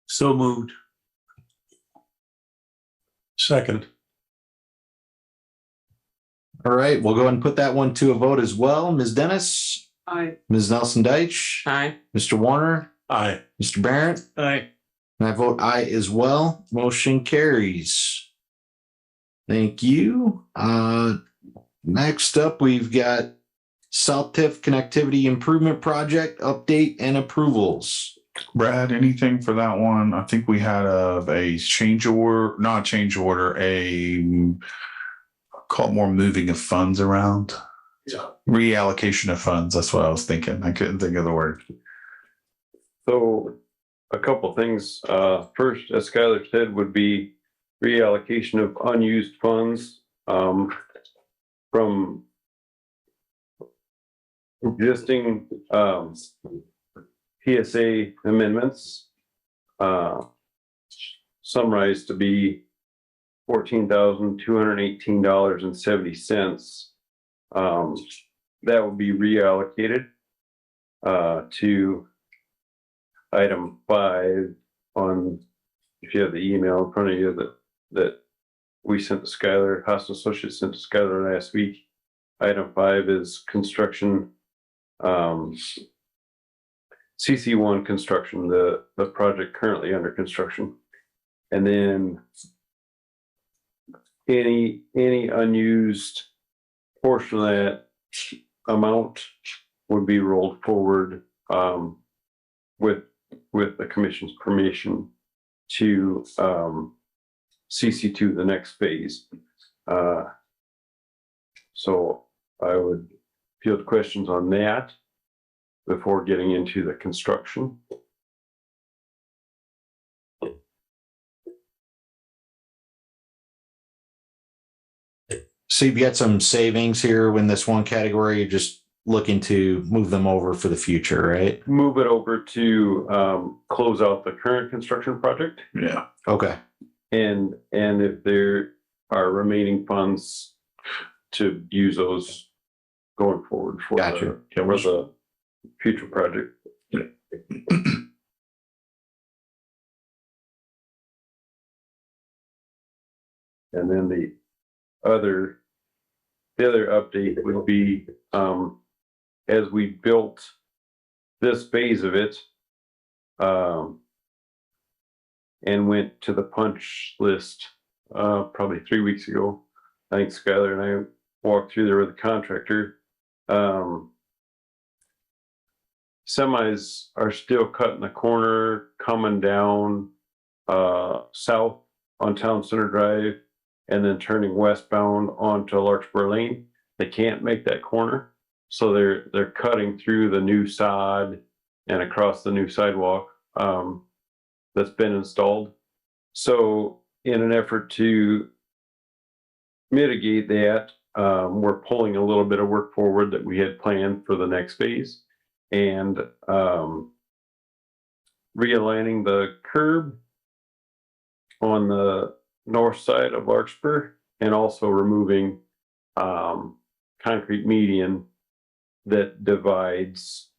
So moved. Second. All right, we'll go ahead and put that one to a vote as well. Ms. Dennis, Aye. Ms. Nelson Deitch, Aye. Mr. Warner, Aye. Mr. Barrett, Aye. and I vote aye as well. Motion carries. Thank you. Next up, we've got South Tiff Connectivity Improvement Project update and approvals. Brad, anything for that one? I think we had a change order, not change order, call it more moving of funds around. Yeah. Reallocation of funds. That's what I was thinking. I couldn't think of the word. So a couple things. First, as Skylar said, would be reallocation of unused funds from existing PSA amendments, summarized to be $14,218.70. That would be reallocated to item 5 on, if you have the email in front of you that we sent to Skylar, Haas Associates sent to Skylar last week. Item 5 is construction, CC1 construction, the project currently under construction. And then any unused portion of that amount would be rolled forward with the commission's permission to CC2, the next phase. So I would field questions on that before getting into the construction. So you've got some savings here in this one category. You're just looking to move them over for the future, right? Move it over to close out the current construction project. Yeah. Okay. And if there are remaining funds, to use those going forward for Gotcha. the future project. And then the other update would be, as we built this phase of it, and went to the punch list probably 3 weeks ago. I think Skylar and I walked through there with the contractor. Semis are still cutting the corner, coming down south on Town Center Drive, and then turning westbound onto Larkspur Lane. They can't make that corner, so they're cutting through the new sod and across the new sidewalk that's been installed. So in an effort to mitigate that, we're pulling a little bit of work forward that we had planned for the next phase, and realigning the curb on the north side of Larkspur, and also removing concrete median that divides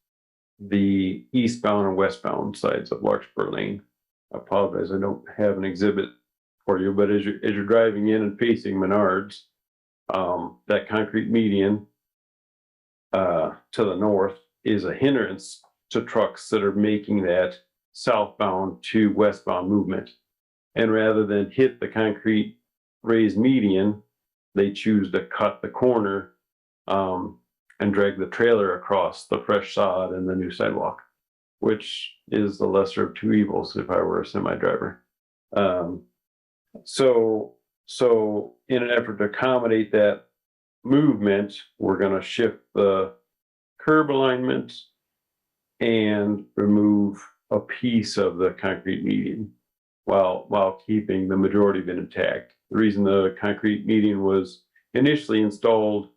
the eastbound and westbound sides of Larkspur Lane. I apologize, I don't have an exhibit for you, but as you're driving in and facing Menards, that concrete median to the north is a hindrance to trucks that are making that southbound to westbound movement. And rather than hit the concrete raised median, they choose to cut the corner and drag the trailer across the fresh sod and the new sidewalk, which is the lesser of two evils if I were a semi driver. So in an effort to accommodate that movement, we're going to shift the curb alignment and remove a piece of the concrete median while keeping the majority of it intact. The reason the concrete median was initially installed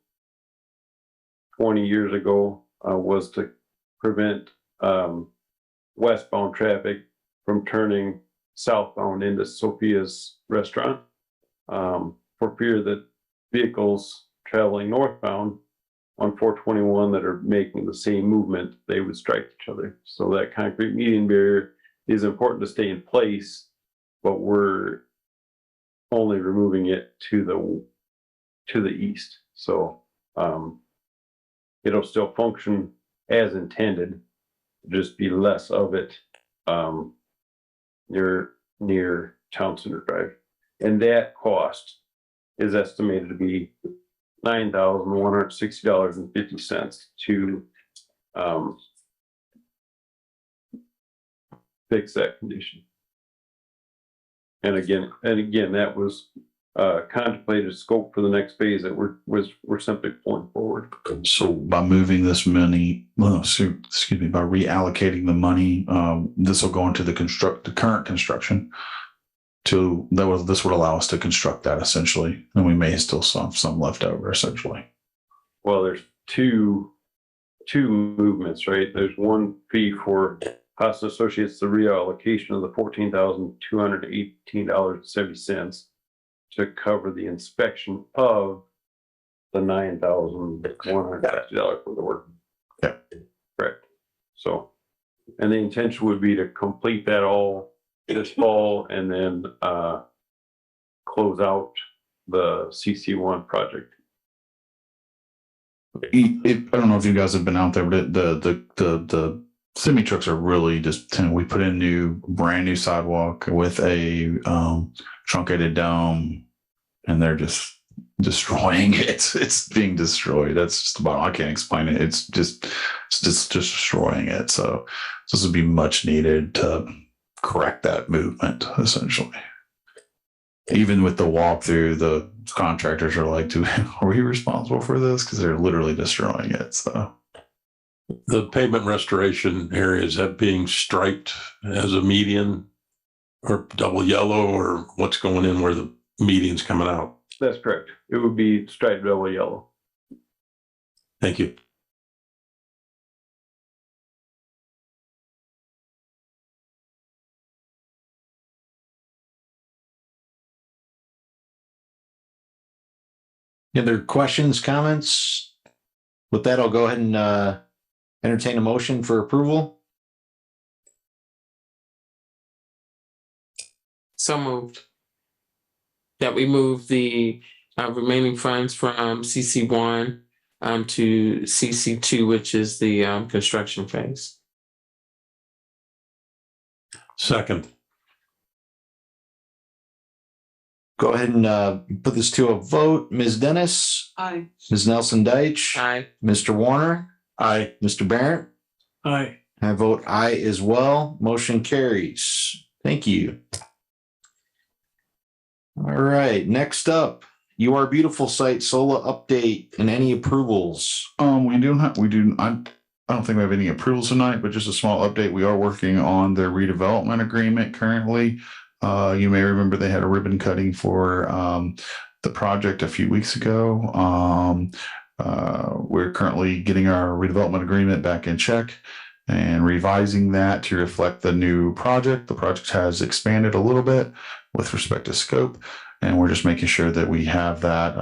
20 years ago was to prevent westbound traffic from turning southbound into Sophia's restaurant, for fear that vehicles traveling northbound on 421 that are making the same movement, they would strike each other. So that concrete median barrier is important to stay in place, but we're only removing it to the east. So it'll still function as intended, just be less of it near Town Center Drive. And that cost is estimated to be $9,160.50 to fix that condition. And again, that was contemplated scope for the next phase that we're simply pulling forward. So by moving this money, by reallocating the money, this will go into the current construction. This would allow us to construct that essentially, and we may still some left over essentially. Well, there's two movements, right? There's one fee for Haas and Associates, the reallocation of the $14,218.70 to cover the inspection of the $9,150 for the work. Yeah. Correct. So, and the intention would be to complete that all this fall and then close out the CC1 project. I don't know if you guys have been out there, but the semi trucks are really just. We put in brand new sidewalk with a truncated dome, and they're just destroying it. It's being destroyed. That's just about. I can't explain it. It's just destroying it. So this would be much needed to correct that movement essentially. Even with the walkthrough, the contractors are like, are we responsible for this? Because they're literally destroying it. So The pavement restoration area, is that being striped as a median or double yellow, or what's going in where the median's coming out? That's correct. It would be striped double yellow. Thank you. Any other questions, comments? With that, I'll go ahead and entertain a motion for approval. So moved. That we move the remaining funds from CC1 to CC2, which is the construction phase. Second. Go ahead and put this to a vote. Ms. Dennis, Aye. Ms. Nelson Deitch, Aye. Mr. Warner, I Mr. Barrett. Aye. I vote aye as well. Motion carries. Thank you. All right. Next up, You Are Beautiful site SOLA update and any approvals. I don't think we have any approvals tonight, but just a small update. We are working on their redevelopment agreement currently. You may remember they had a ribbon cutting for the project a few weeks ago. We're currently getting our redevelopment agreement back in check and revising that to reflect the new project. The project has expanded a little bit with respect to scope, and we're just making sure that we have that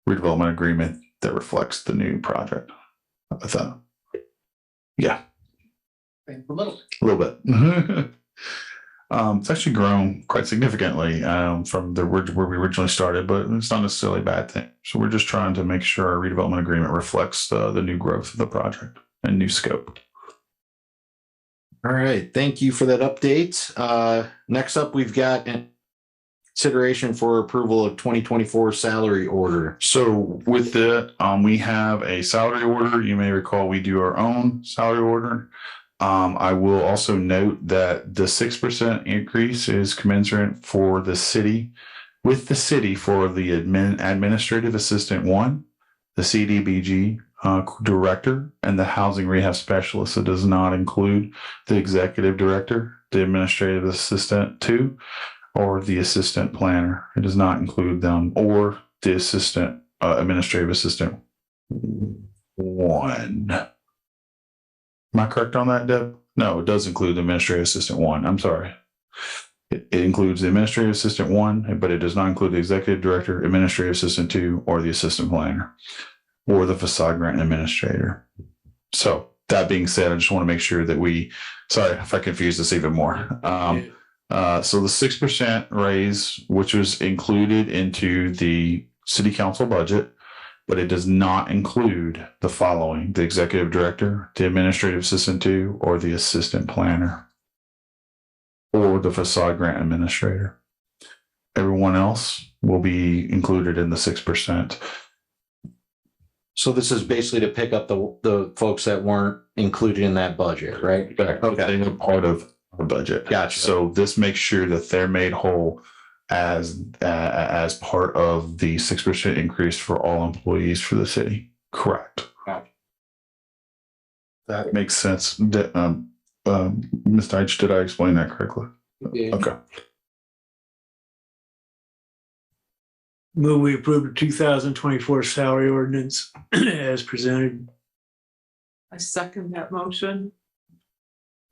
redevelopment agreement that reflects the new project. Yeah. A little bit. It's actually grown quite significantly from where we originally started, but it's not necessarily a bad thing. So we're just trying to make sure our redevelopment agreement reflects the new growth of the project and new scope. All right. Thank you for that update. Next up, we've got consideration for approval of 2024 salary order. So with that, we have a salary order. You may recall we do our own salary order. I will also note that the 6% increase is commensurate for the city, with the city for the administrative assistant 1, the CDBG director, and the housing rehab specialist. It does not include the executive director, the administrative assistant 2, or the assistant planner. It does not include them, or the assistant administrative assistant 1. Am I correct on that, Deb? No, it does include the administrative assistant 1. I'm sorry. It includes the administrative assistant 1, but it does not include the executive director, administrative assistant 2, or the assistant planner, or the facade grant administrator. So that being said, I just want to make sure that sorry if I confused this even more. So the 6% raise, which was included into the city council budget, but it does not include the following: the executive director, the administrative assistant 2, or the assistant planner, or the facade grant administrator. Everyone else will be included in the 6%. So this is basically to pick up the folks that weren't included in that budget, right? Okay. They are part of the budget. Gotcha. So this makes sure that they're made whole as part of the 6% increase for all employees for the city. Correct. That makes sense. Ms. Deitch, did I explain that correctly? Yeah. Okay. Move we approve the 2024 salary ordinance as presented. I second that motion.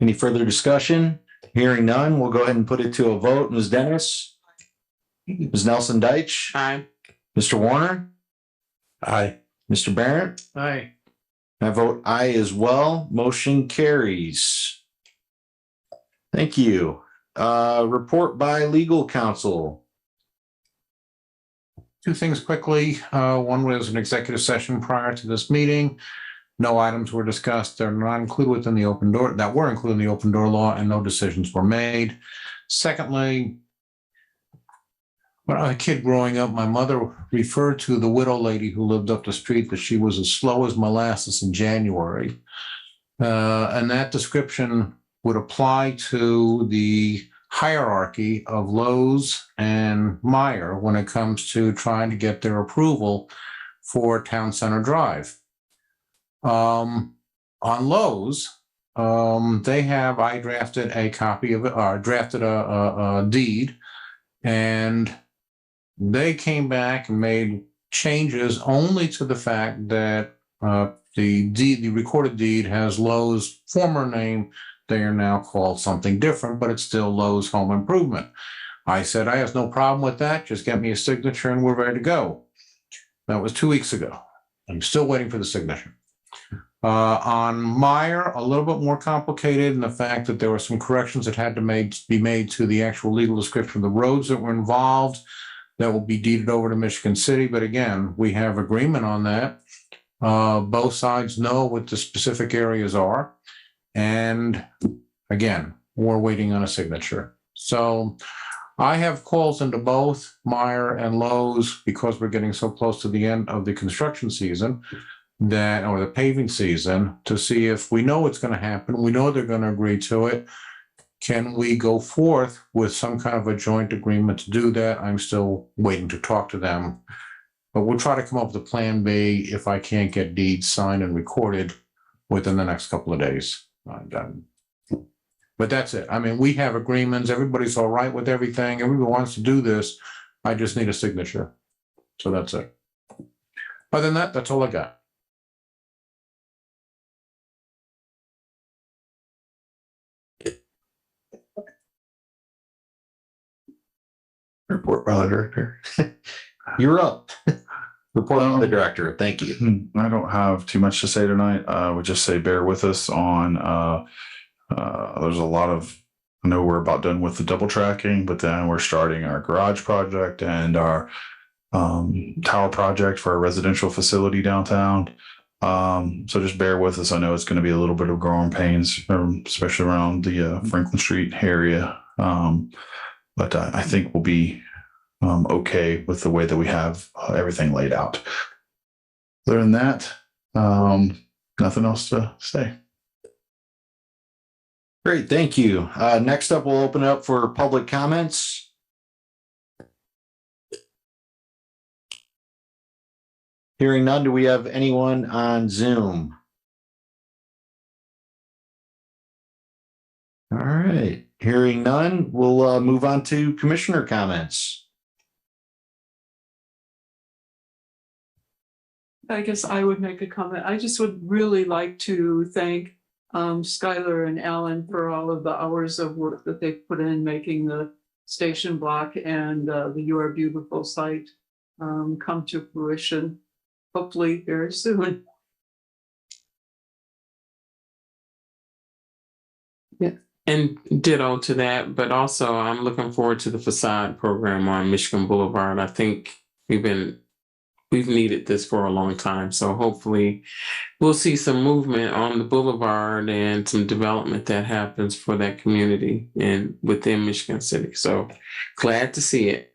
Any further discussion? Hearing none, we'll go ahead and put it to a vote. Ms. Dennis? Ms. Nelson Deitch? Aye. Mr. Warner? Aye. Mr. Barrett? Aye. I vote aye as well. Motion carries. Thank you. Report by legal counsel. Two things quickly. One was an executive session prior to this meeting. No items were discussed. They're not included within the open door that were included in the open door law, and no decisions were made. Secondly, when I was a kid growing up, my mother referred to the widow lady who lived up the street that she was as slow as molasses in January. And that description would apply to the hierarchy of Lowe's and Meyer when it comes to trying to get their approval for Town Center Drive. On Lowe's, I drafted a copy of it, or drafted a deed, and they came back and made changes only to the fact that the recorded deed has Lowe's former name. They are now called something different, but it's still Lowe's Home Improvement. I said, I have no problem with that. Just get me a signature and we're ready to go. That was 2 weeks ago. I'm still waiting for the signature. On Meyer, a little bit more complicated in the fact that there were some corrections that had to be made to the actual legal description of the roads that were involved. That will be deeded over to Michigan City. But again, we have agreement on that. Both sides know what the specific areas are. And again, we're waiting on a signature. So I have calls into both Meyer and Lowe's because we're getting so close to the end of the construction season or the paving season, to see if we know what's going to happen. We know they're going to agree to it. Can we go forth with some kind of a joint agreement to do that? I'm still waiting to talk to them, but we'll try to come up with a plan B if I can't get deeds signed and recorded within the next couple of days. But that's it. I mean, we have agreements. Everybody's all right with everything. Everyone wants to do this. I just need a signature. So that's it. Other than that, that's all I got. Report by the director. You're up. Report by the director. Thank you. I don't have too much to say tonight. I would just say bear with us on, there's a lot of, I know we're about done with the double tracking, but then we're starting our garage project and our tower project for a residential facility downtown. So just bear with us. I know it's going to be a little bit of growing pains, especially around the Franklin Street area. But I think we'll be okay with the way that we have everything laid out. Other than that, nothing else to say. Great, thank you. Next up, we'll open it up for public comments. Hearing none, do we have anyone on Zoom? All right, hearing none, we'll move on to commissioner comments. I guess I would make a comment. I just would really like to thank Skylar and Alan for all of the hours of work that they've put in making the station block and the You Are Beautiful site come to fruition, hopefully very soon. Yeah. And ditto to that, but also I'm looking forward to the facade program on Michigan Boulevard. I think we've needed this for a long time. So hopefully we'll see some movement on the boulevard and some development that happens for that community and within Michigan City. So glad to see it.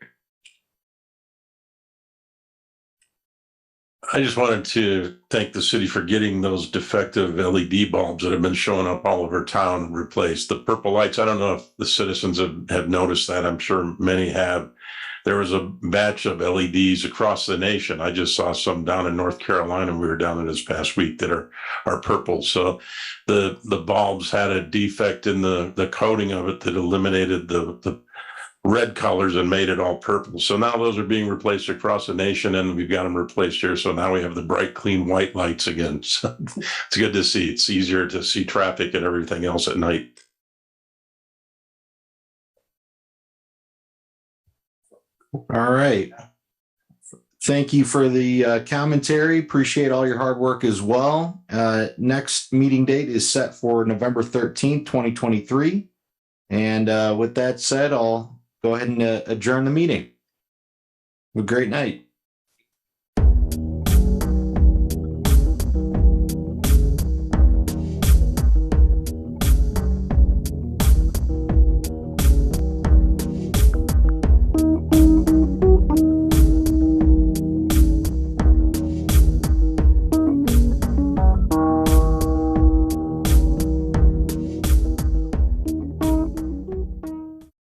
I just wanted to thank the city for getting those defective LED bulbs that have been showing up all over town replaced. The purple lights, I don't know if the citizens have noticed that. I'm sure many have. There was a batch of LEDs across the nation. I just saw some down in North Carolina. We were down there this past week that are purple. So the bulbs had a defect in the coating of it that eliminated the red colors and made it all purple. So now those are being replaced across the nation, and we've got them replaced here. So now we have the bright, clean white lights again. So it's good to see. It's easier to see traffic and everything else at night. All right. Thank you for the commentary. Appreciate all your hard work as well. Next meeting date is set for November 13th, 2023. And with that said, I'll go ahead and adjourn the meeting. Have a great night.